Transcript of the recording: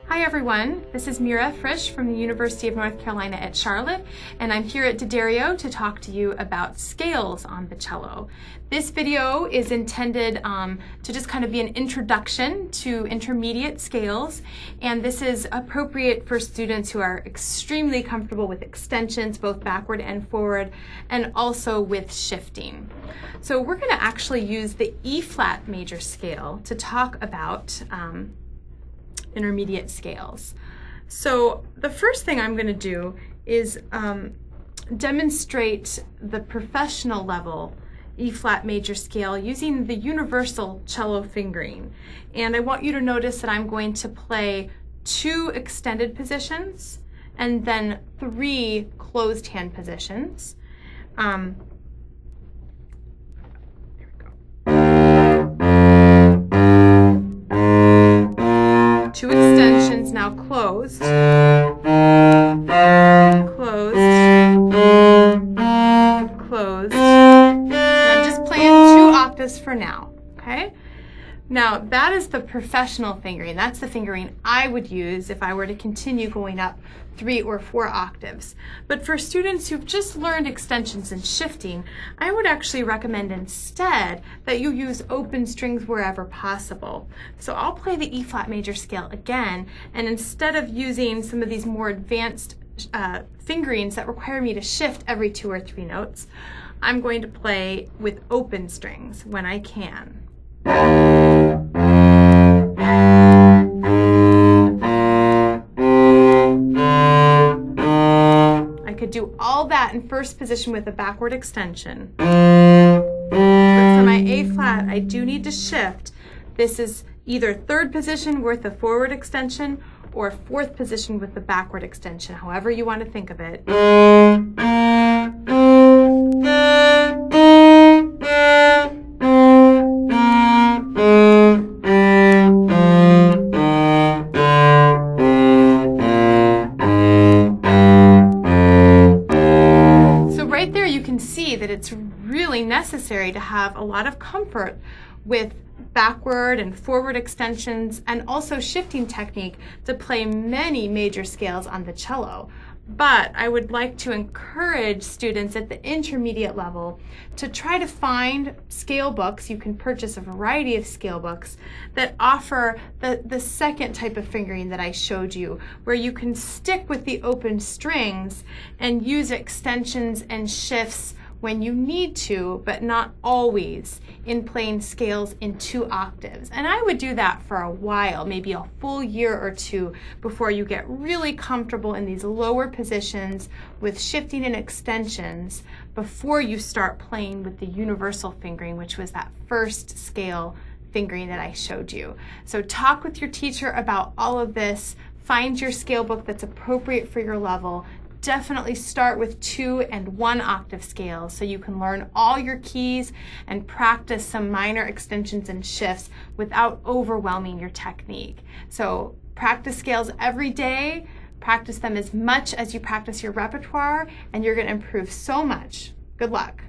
Hi everyone, this is Mira Frisch from the University of North Carolina at Charlotte, and I'm here at D'Addario to talk to you about scales on the cello. This video is intended to just kind of be an introduction to intermediate scales, and this is appropriate for students who are extremely comfortable with extensions, both backward and forward, and also with shifting. So we're going to actually use the E-flat major scale to talk about intermediate scales. So the first thing I'm going to do is demonstrate the professional level E-flat major scale using the universal cello fingering. And I want you to notice that I'm going to play 2 extended positions and then 3 closed hand positions. Two extensions now closed, closed, closed. And I'm just playing 2 octaves for now, okay? Now that is the professional fingering. That's the fingering I would use if I were to continue going up 3 or 4 octaves. But for students who've just learned extensions and shifting, I would actually recommend instead that you use open strings wherever possible. So I'll play the E-flat major scale again, and instead of using some of these more advanced fingerings that require me to shift every 2 or 3 notes, I'm going to play with open strings when I can. I could do all that in first position with a backward extension. But for my A-flat, I do need to shift. This is either 3rd position with a forward extension or 4th position with the backward extension, however you want to think of it. That it's really necessary to have a lot of comfort with backward and forward extensions and also shifting technique to play many major scales on the cello. But I would like to encourage students at the intermediate level to try to find scale books. You can purchase a variety of scale books that offer the second type of fingering that I showed you, where you can stick with the open strings and use extensions and shifts when you need to, but not always, in playing scales in 2 octaves. And I would do that for a while, maybe a full year or 2, before you get really comfortable in these lower positions with shifting and extensions before you start playing with the universal fingering, which was that first scale fingering that I showed you. So talk with your teacher about all of this, find your scale book that's appropriate for your level. Definitely start with 2 and 1 octave scales so you can learn all your keys and practice some minor extensions and shifts without overwhelming your technique. So practice scales every day, practice them as much as you practice your repertoire, and you're going to improve so much. Good luck.